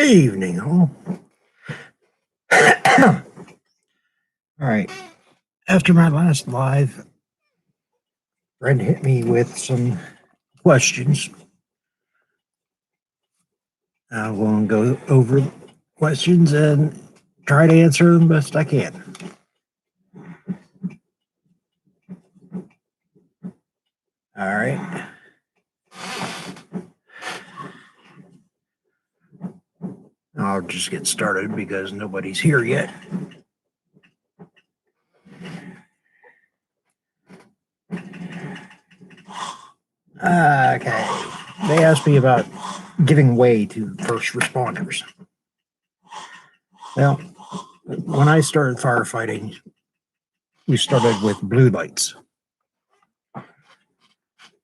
Evening, all. All right. After my last live, Brenda hit me with some questions. I'm going to go over questions and try to answer them best I can. All right. I'll just get started because nobody's here yet. Okay. They asked me about giving way to first responders. Well, when I started firefighting, we started with blue lights.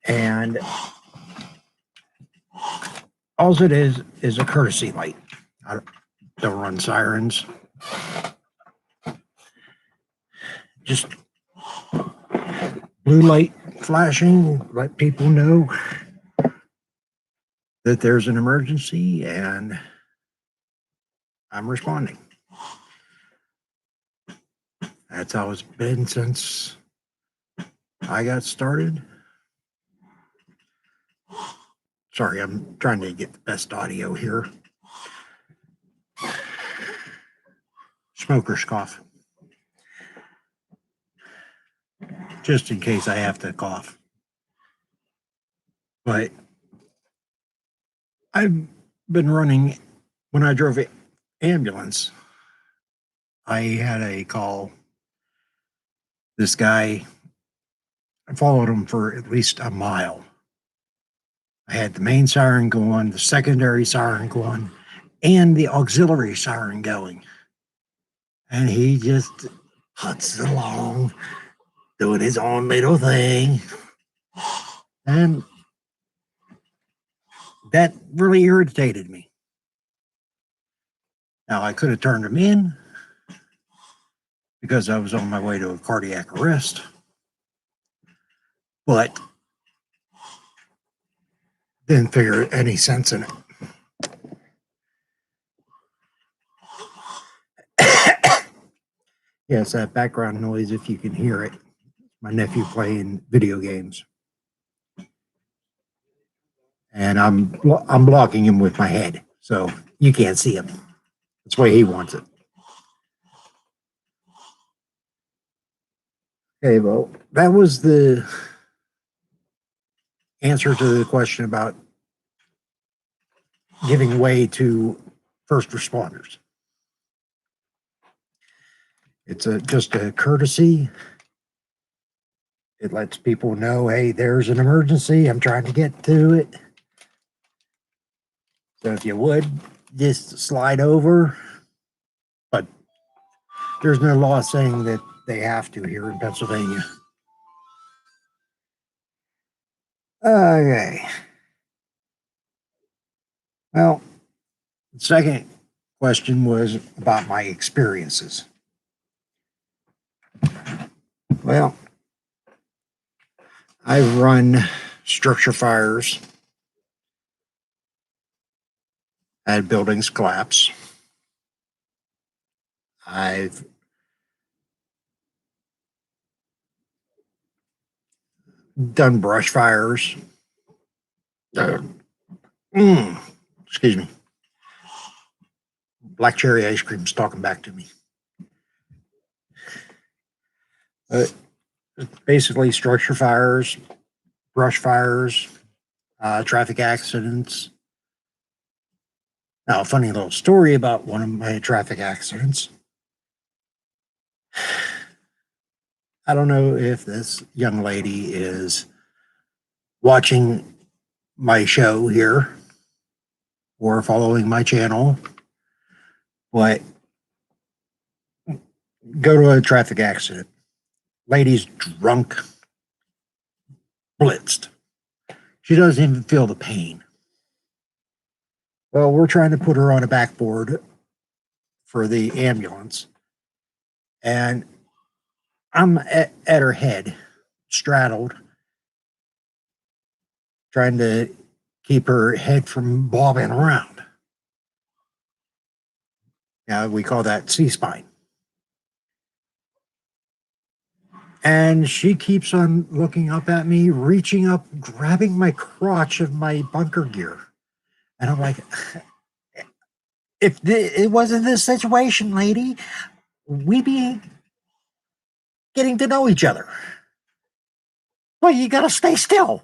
And all it is a courtesy light. I don't run sirens. Just blue light flashing, let people know that there's an emergency and I'm responding. That's how it's been since I got started. Sorry, I'm trying to get the best audio here. Smoker's cough. Just in case I have to cough. But I've been running, when I drove an ambulance, I had a call. This guy, I followed him for at least a mile. I had the main siren going, the secondary siren going, and the auxiliary siren going. And he just puts along, doing his own little thing. And that really irritated me. Now, I could have turned him in because I was on my way to a cardiac arrest. But didn't figure any sense in it. Yes, that background noise, if you can hear it. My nephew playing video games. And I'm blocking him with my head, so you can't see him. That's the way he wants it. Okay, well, that was the answer to the question about giving way to first responders. It's just a courtesy. It lets people know, hey, there's an emergency. I'm trying to get to it. So if you would, just slide over. But there's no law saying that they have to here in Pennsylvania. Okay. Well, the second question was about my experiences. Well, I've run structure fires, had buildings collapse. I've done brush fires. Excuse me. Black cherry ice cream's talking back to me. Basically, structure fires, brush fires, traffic accidents. Now, a funny little story about one of my traffic accidents. I don't know if this young lady is watching my show here or following my channel, but go to a traffic accident. Lady's drunk, blitzed. She doesn't even feel the pain. Well, we're trying to put her on a backboard for the ambulance, and I'm at her head, straddled, trying to keep her head from bobbing around. Yeah, we call that C-spine. And she keeps on looking up at me, reaching up, grabbing my crotch of my bunker gear. And I'm like, if it wasn't this situation, lady, we'd be getting to know each other. Well, you gotta stay still.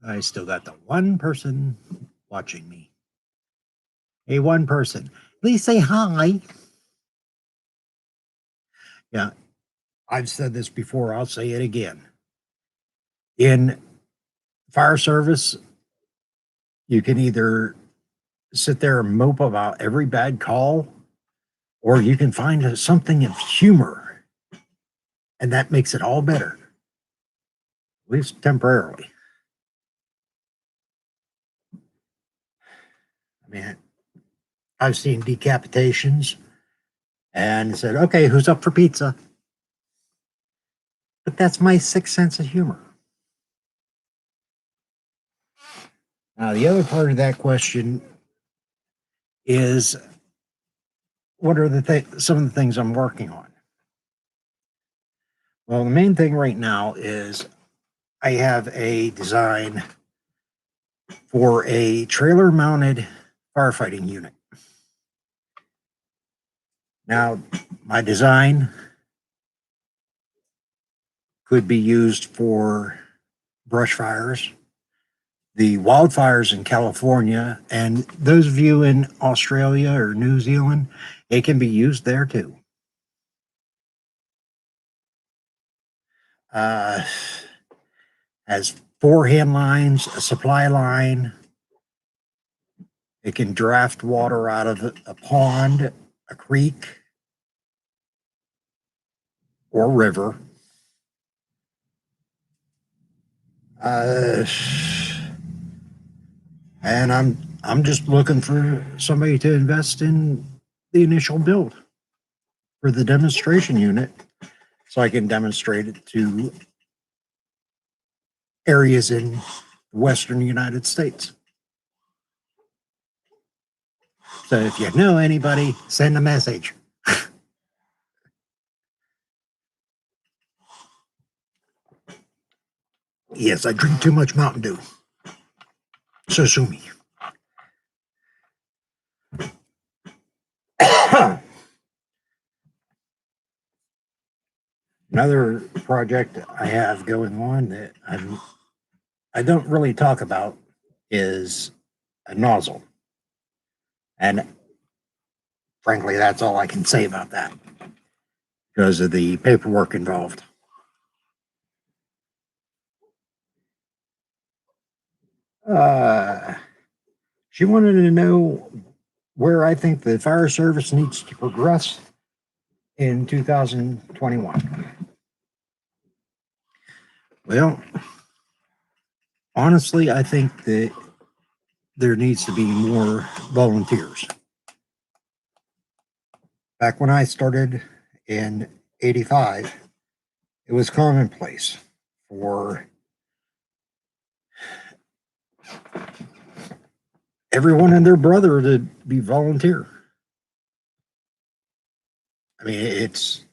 I still got the one person watching me. Hey, one person. Please say hi. Yeah, I've said this before. I'll say it again. In fire service, you can either sit there and mope about every bad call, or you can find something of humor, and that makes it all better, at least temporarily. I mean, I've seen decapitations and said, okay, who's up for pizza? But that's my sixth sense of humor. Now, the other part of that question is what are some of the things I'm working on? Well, the main thing right now is I have a design for a trailer mounted firefighting unit. Now, my design could be used for brush fires, the wildfires in California, and those of you in Australia or New Zealand, it can be used there too. Has 4 hand lines, a supply line. It can draft water out of a pond, a creek, or river. And I'm just looking for somebody to invest in the initial build for the demonstration unit, so I can demonstrate it to areas in the Western United States. So if you know anybody, send a message. Yes, I drink too much Mountain Dew. So sue me. Another project I have going on that I don't really talk about is a nozzle. And frankly, that's all I can say about that because of the paperwork involved. She wanted to know where I think the fire service needs to progress in 2021. Well, honestly, I think that there needs to be more volunteers. Back when I started in 85, it was commonplace for everyone and their brother to be volunteer. I mean, it's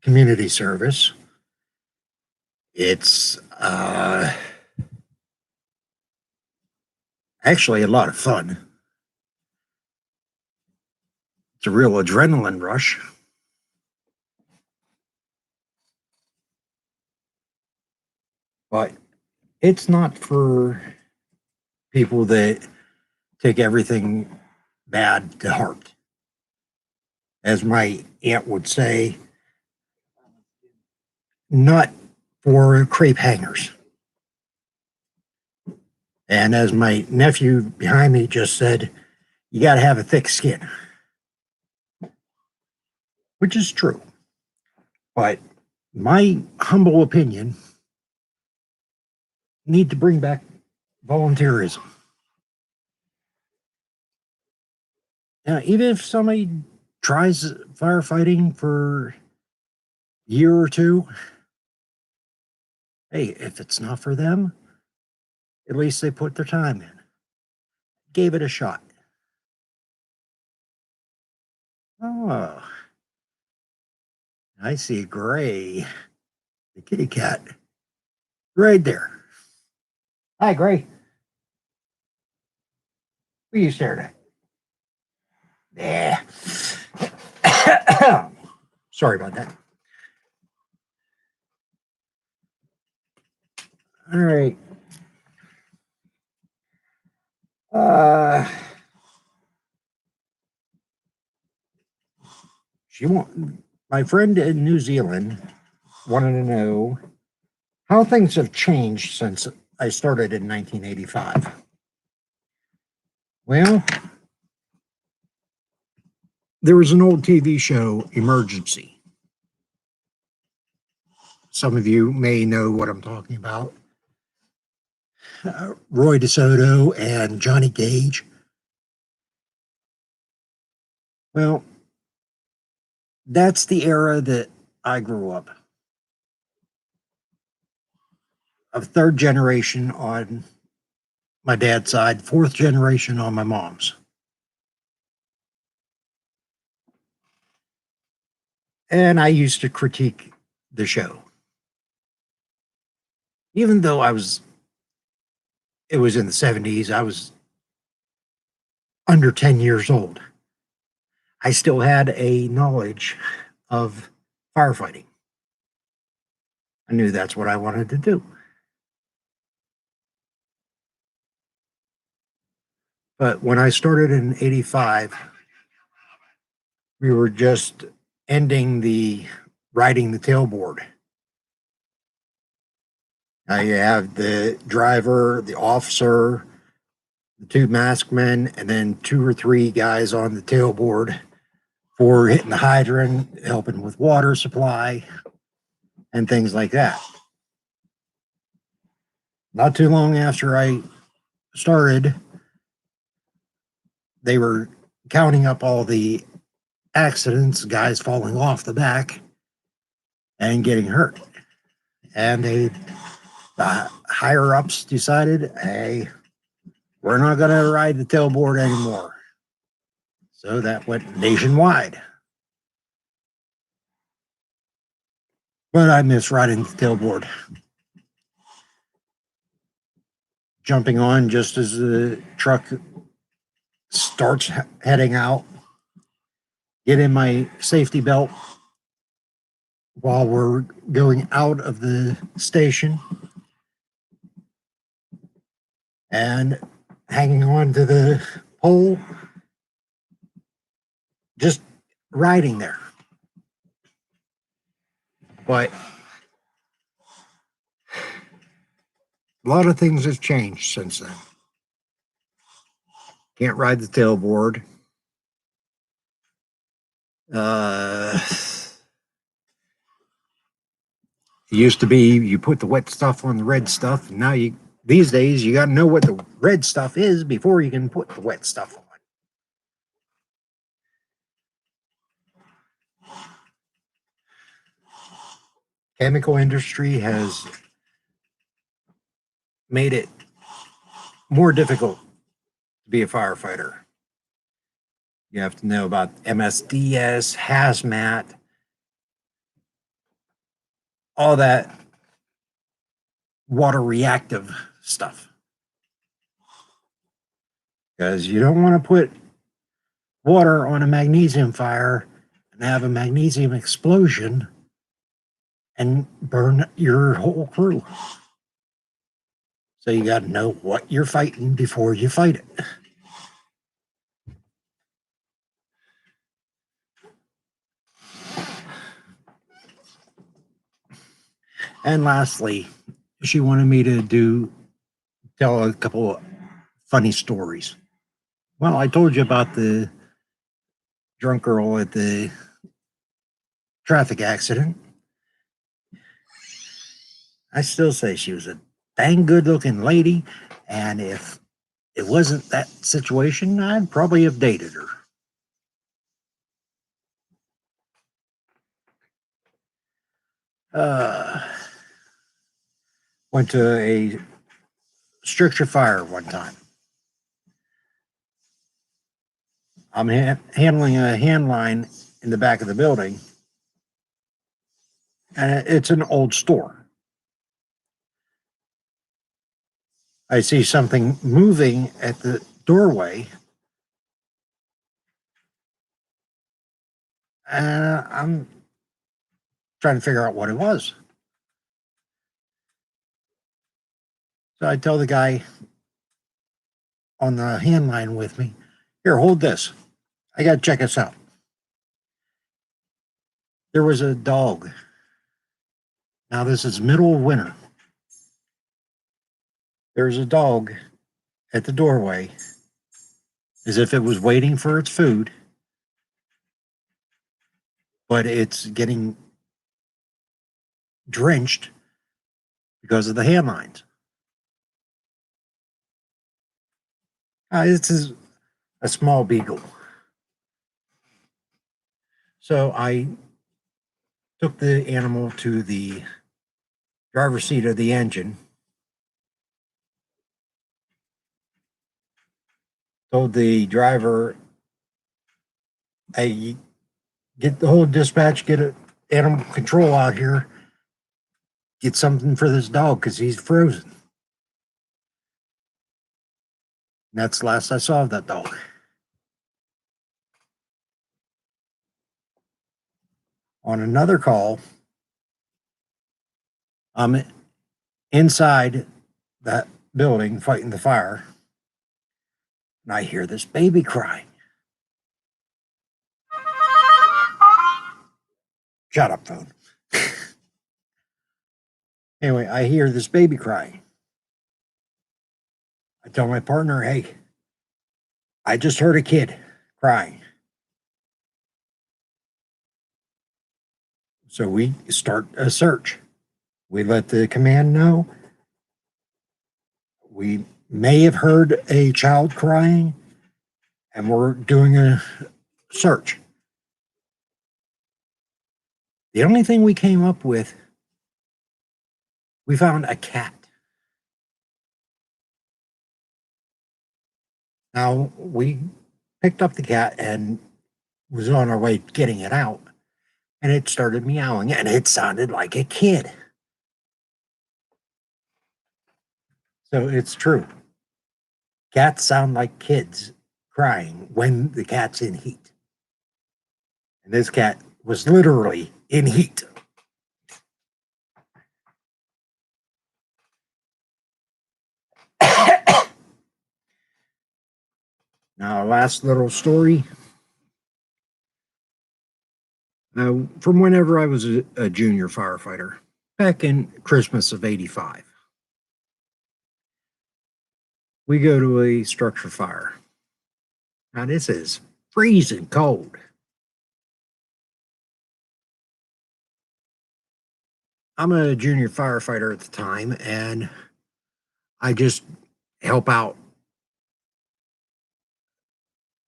community service. It's actually a lot of fun. It's a real adrenaline rush. But it's not for people that take everything bad to heart. As my aunt would say, not for crepe hangers. And as my nephew behind me just said, you got to have a thick skin, which is true. But my humble opinion, need to bring back volunteerism. Now, even if somebody tries firefighting for a year or two, hey, if it's not for them, at least they put their time in, gave it a shot. Oh, I see Gray, the kitty cat, right there. Hi, Gray. What are you staring at? Yeah. Sorry about that. All right. My friend in New Zealand wanted to know how things have changed since I started in 1985. Well, there was an old TV show, Emergency. Some of you may know what I'm talking about. Roy DeSoto and Johnny Gage. Well, that's the era that I grew up. Of third generation on my dad's side, fourth generation on my mom's. And I used to critique the show. Even though it was in the 70s, I was under 10 years old. I still had a knowledge of firefighting. I knew that's what I wanted to do. But when I started in 85, we were just ending the riding the tailboard. Now you have the driver, the officer, the two masked men, and then two or three guys on the tailboard for hitting the hydrant, helping with water supply, and things like that. Not too long after I started, they were counting up all the accidents, guys falling off the back and getting hurt. And the higher ups decided, hey, we're not going to ride the tailboard anymore. So that went nationwide. But I miss riding the tailboard. Jumping on just as the truck starts heading out, get in my safety belt while we're going out of the station, and hanging on to the pole, just riding there. But a lot of things have changed since then. Can't ride the tailboard. It used to be you put the wet stuff on the red stuff, and now these days you got to know what the red stuff is before you can put the wet stuff on. Chemical industry has made it more difficult to be a firefighter. You have to know about MSDS, hazmat, all that water reactive stuff. Because you don't want to put water on a magnesium fire and have a magnesium explosion and burn your whole crew. So you got to know what you're fighting before you fight it. And lastly, she wanted me to tell a couple of funny stories. Well, I told you about the drunk girl at the traffic accident. I still say she was a dang good looking lady, and if it wasn't that situation, I'd probably have dated her. Went to a structure fire one time. I'm handling a hand line in the back of the building, and it's an old store. I see something moving at the doorway, and I'm trying to figure out what it was. So I tell the guy on the hand line with me, here, hold this. I got to check this out. There was a dog. Now, this is middle of winter. There's a dog at the doorway as if it was waiting for its food, but it's getting drenched because of the hand lines. This is a small beagle. So I took the animal to the driver's seat of the engine, told the driver, hey, get the whole dispatch, get an animal control out here, get something for this dog because he's frozen. And that's the last I saw of that dog. On another call, I'm inside that building fighting the fire, and I hear this baby crying. Shut up, phone. Anyway, I hear this baby crying. I tell my partner, hey, I just heard a kid crying. So we start a search. We let the command know. We may have heard a child crying, and we're doing a search. The only thing we came up with, we found a cat. Now, we picked up the cat and was on our way getting it out, and it started meowing, and it sounded like a kid. So it's true. Cats sound like kids crying when the cat's in heat. And this cat was literally in heat. Now, last little story. From whenever I was a junior firefighter, back in Christmas of '85, we go to a structure fire. Now, this is freezing cold. I'm a junior firefighter at the time, and I just help out.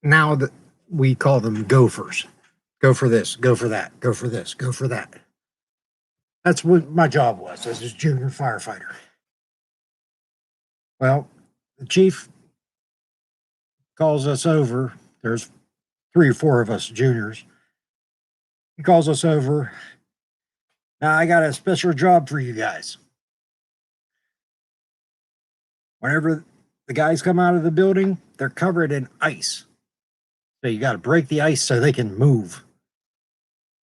Now that we call them gophers. Go for this, go for that, go for this, go for that. That's what my job was as a junior firefighter. Well, the chief calls us over. There's 3 or 4 of us juniors. He calls us over. Now, I got a special job for you guys. Whenever the guys come out of the building, they're covered in ice. So you got to break the ice so they can move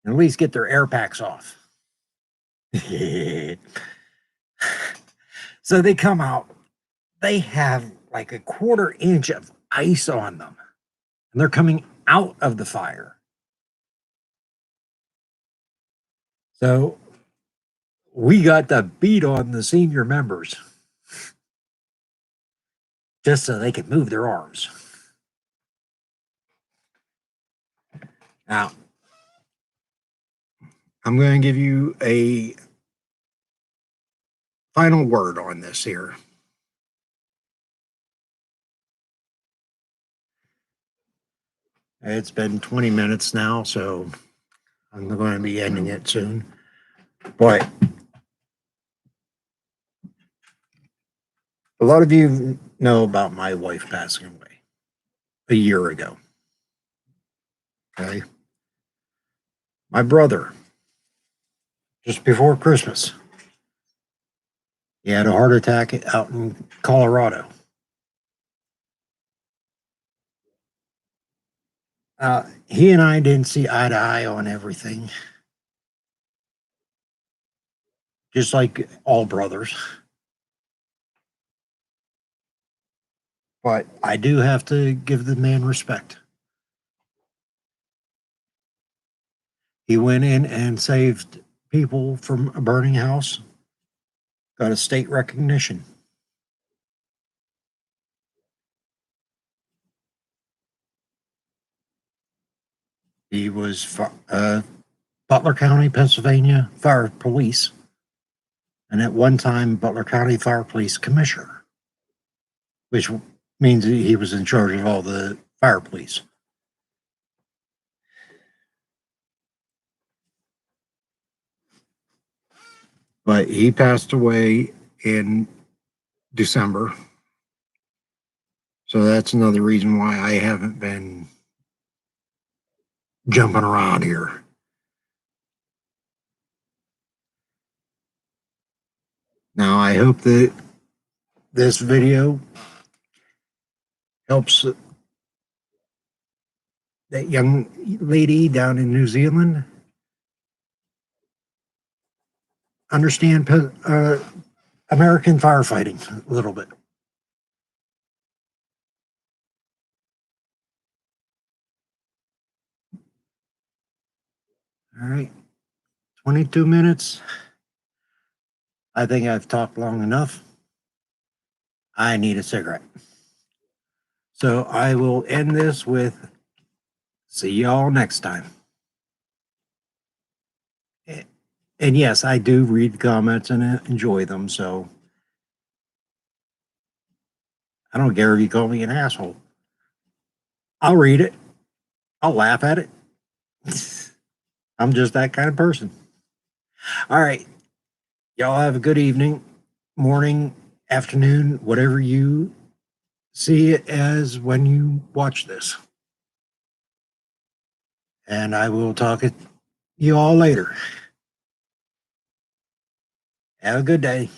and at least get their air packs off. So they come out. They have like a 1/4 inch of ice on them, and they're coming out of the fire. So we got the beat on the senior members just so they could move their arms. Now, I'm going to give you a final word on this here. It's been 20 minutes now, so I'm going to be ending it soon. But a lot of you know about my wife passing away a year ago. Okay. My brother, just before Christmas, he had a heart attack out in Colorado. He and I didn't see eye to eye on everything, just like all brothers. But I do have to give the man respect. He went in and saved people from a burning house, got a state recognition. He was Butler County, Pennsylvania Fire Police, and at one time Butler County Fire Police Commissioner, which means he was in charge of all the fire police. But he passed away in December. So that's another reason why I haven't been jumping around here. Now, I hope that this video helps that young lady down in New Zealand understand American firefighting a little bit. All right, 22 minutes. I think I've talked long enough. I need a cigarette. So I will end this with see y'all next time. And yes, I do read the comments and enjoy them. So I don't care if you call me an asshole. I'll read it. I'll laugh at it. I'm just that kind of person. All right. Y'all have a good evening, morning, afternoon, whatever you see it as when you watch this. And I will talk to you all later. Have a good day.